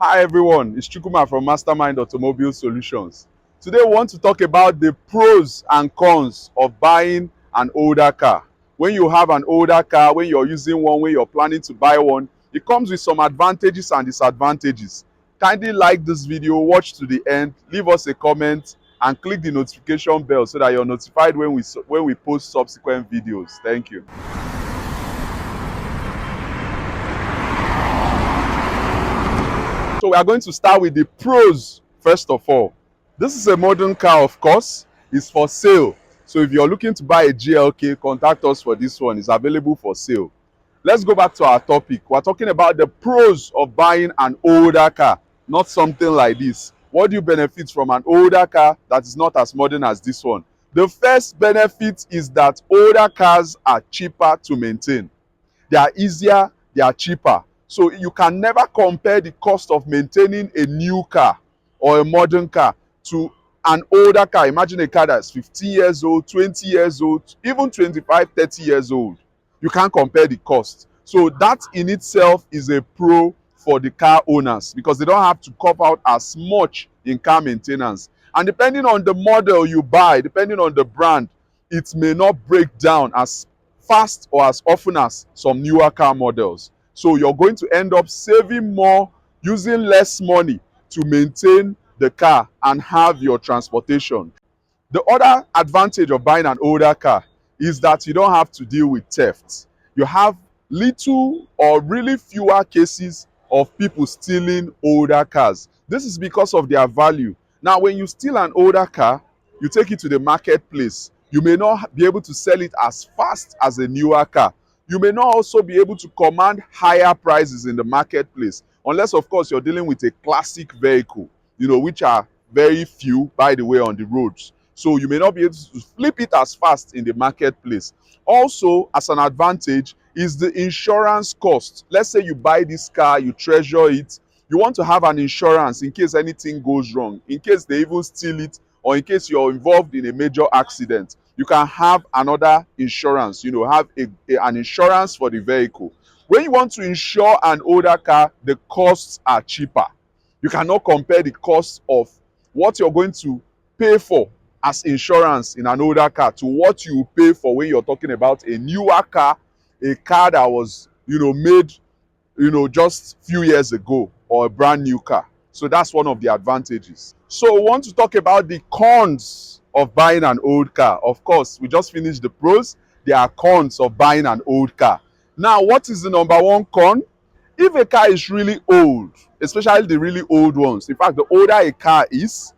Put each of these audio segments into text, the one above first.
Hi everyone, it's Chukuma from Mastermind Automobile Solutions. Today we want to talk about the pros and cons of buying an older car. When you have an older car, when you're using one, when you're planning to buy one, it comes with some advantages and disadvantages. Kindly like this video, watch to the end, leave us a comment and click the notification bell so that you're notified when we post subsequent videos. Thank you. So we are going to start with the pros first of all. This is a modern car, of course. It's for sale. So if you're looking to buy a GLK, contact us for this one. It's available for sale. Let's go back to our topic. We're talking about the pros of buying an older car, not something like this. What do you benefit from an older car that is not as modern as this one? The first benefit is that older cars are cheaper to maintain. They are easier, they are cheaper. So you can never compare the cost of maintaining a new car or a modern car to an older car. Imagine a car that's 15 years old, 20 years old, even 25, 30 years old. You can't compare the cost. So that in itself is a pro for the car owners because they don't have to cover out as much in car maintenance. And depending on the model you buy, depending on the brand, it may not break down as fast or as often as some newer car models. So you're going to end up saving more, using less money to maintain the car and have your transportation. The other advantage of buying an older car is that you don't have to deal with theft. You have little or really fewer cases of people stealing older cars. This is because of their value. Now, when you steal an older car, you take it to the marketplace. You may not be able to sell it as fast as a newer car. You may not also be able to command higher prices in the marketplace, unless, of course, you're dealing with a classic vehicle, which are very few, by the way, on the roads. So you may not be able to flip it as fast in the marketplace. Also, as an advantage, is the insurance cost. Let's say you buy this car, you treasure it, you want to have an insurance in case anything goes wrong, in case they even steal it, or in case you're involved in a major accident. You can have another insurance, have an insurance for the vehicle. When you want to insure an older car, the costs are cheaper. You cannot compare the cost of what you're going to pay for as insurance in an older car to what you pay for when you're talking about a newer car, a car that was, made, just few years ago, or a brand new car. So that's one of the advantages. So we want to talk about the cons of buying an old car. Of course, we just finished the pros. There are cons of buying an old car. Now, what is the number one con? If a car is really old, especially the really old ones, in fact, the older a car is,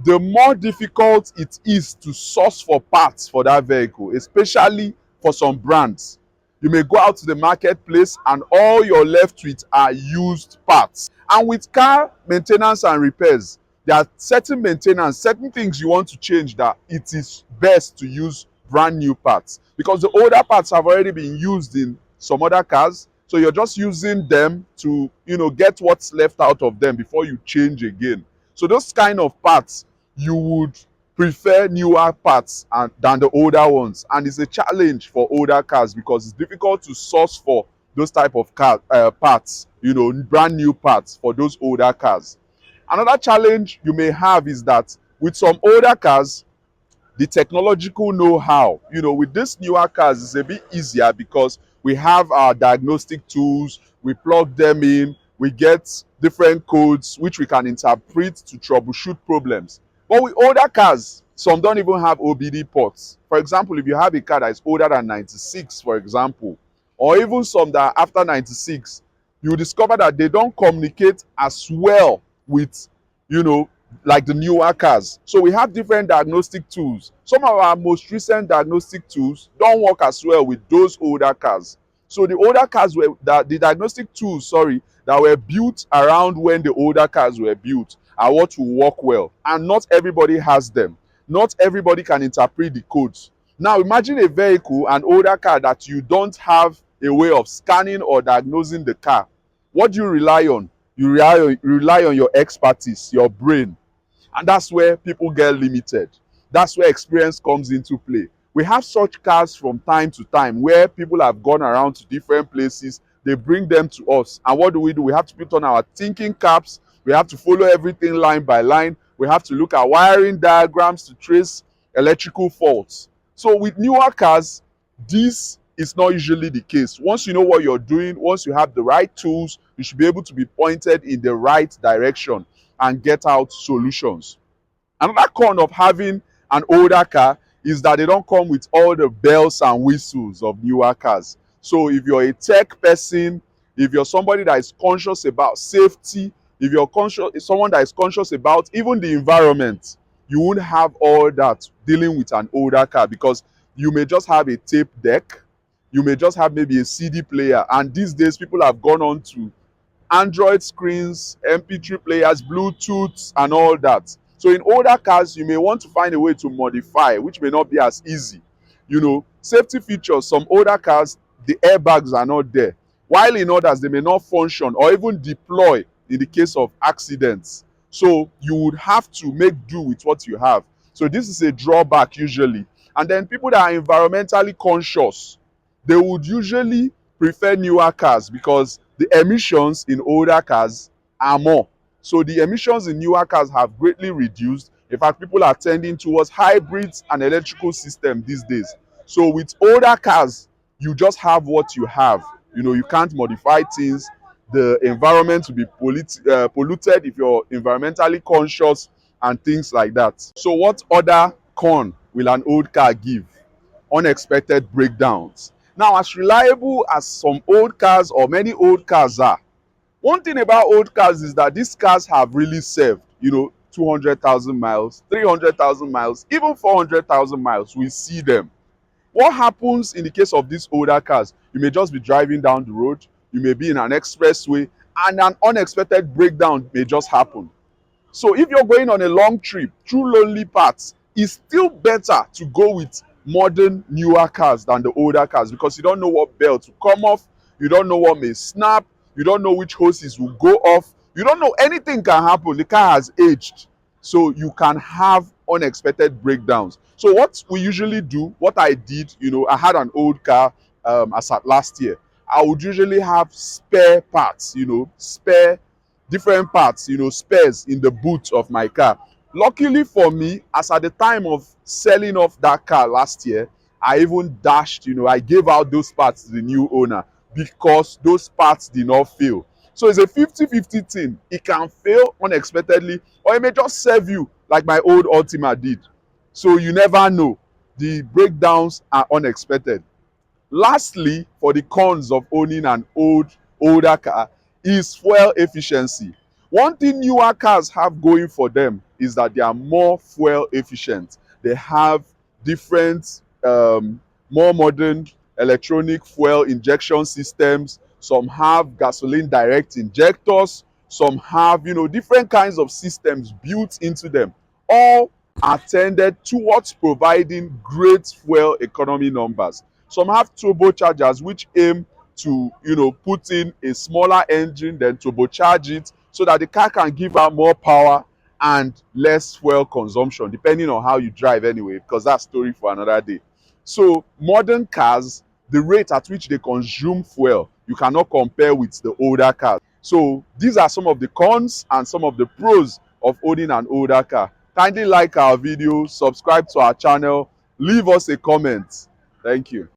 the more difficult it is to source for parts for that vehicle, especially for some brands. You may go out to the marketplace and all you're left with are used parts. And with car maintenance and repairs, there are certain maintenance, certain things you want to change that it is best to use brand new parts because the older parts have already been used in some other cars. So you're just using them to, get what's left out of them before you change again. So those kind of parts, you would prefer newer parts than the older ones. And it's a challenge for older cars because it's difficult to source for those type of parts, brand new parts for those older cars. Another challenge you may have is that with some older cars, the technological know-how, with these newer cars, is a bit easier because we have our diagnostic tools, we plug them in, we get different codes which we can interpret to troubleshoot problems. But with older cars, some don't even have OBD ports. For example, if you have a car that is older than 96, for example, or even some that are after 96, you discover that they don't communicate as well with, like the newer cars. So we have different diagnostic tools. Some of our most recent diagnostic tools don't work as well with those older cars. So the older cars the diagnostic tools, that were built around when the older cars were built are what will work well. And not everybody has them. Not everybody can interpret the codes. Now imagine a vehicle, an older car that you don't have a way of scanning or diagnosing the car. What do you rely on? You rely on your expertise, your brain. And that's where people get limited. That's where experience comes into play. We have such cars from time to time where people have gone around to different places. They bring them to us. And what do? We have to put on our thinking caps. We have to follow everything line by line. We have to look at wiring diagrams to trace electrical faults. So with newer cars, this is not usually the case. Once you know what you're doing, once you have the right tools, you should be able to be pointed in the right direction and get out solutions. Another con of having an older car is that they don't come with all the bells and whistles of newer cars. So if you're a tech person, if you're somebody that is conscious about safety, if you're someone that is conscious about even the environment, you won't have all that dealing with an older car, because you may just have a tape deck, you may just have maybe a CD player, and these days people have gone on to Android screens, MP3 players, Bluetooth, and all that. So in older cars, you may want to find a way to modify, which may not be as easy. You know, safety features, some older cars, the airbags are not there, while in others, they may not function or even deploy in the case of accidents. So you would have to make do with what you have. So this is a drawback usually. And then people that are environmentally conscious, they would usually prefer newer cars because the emissions in older cars are more. So the emissions in newer cars have greatly reduced. In fact, people are tending towards hybrids and electrical system these days. So with older cars, you just have what you have. You know, you can't modify things. The environment will be polluted if you're environmentally conscious and things like that. So what other con will an old car give? Unexpected breakdowns. Now, as reliable as some old cars or many old cars are, one thing about old cars is that these cars have really served, you know, 200,000 miles, 300,000 miles, even 400,000 miles. We see them. What happens in the case of these older cars? You may just be driving down the road, you may be in an expressway, and an unexpected breakdown may just happen. So if you're going on a long trip through lonely paths, it's still better to go with modern, newer cars than the older cars, because you don't know what belt will come off, you don't know what may snap, you don't know which hoses will go off, you don't know, anything can happen. The car has aged, so you can have unexpected breakdowns. So what we usually do, what I did, you know, I had an old car as at last year. I would usually have spare parts, you know, spare different parts, you know, spares in the boot of my car. Luckily for me, as at the time of selling off that car last year, I even dashed, you know, I gave out those parts to the new owner because those parts did not fail. So it's a 50-50 thing. It can fail unexpectedly, or it may just serve you like my old Ultima did. So you never know. The breakdowns are unexpected. Lastly, for the cons of owning an older car is fuel efficiency. One thing newer cars have going for them is that they are more fuel efficient. They have different, more modern electronic fuel injection systems. Some have gasoline direct injectors. Some have, you know, different kinds of systems built into them. All are tended towards providing great fuel economy numbers. Some have turbochargers which aim to, you know, put in a smaller engine, then turbocharge it so that the car can give out more power and less fuel consumption, depending on how you drive anyway, because that's story for another day. So modern cars, the rate at which they consume fuel, you cannot compare with the older cars. So these are some of the cons and some of the pros of owning an older car. Kindly like our video, subscribe to our channel, leave us a comment. Thank you.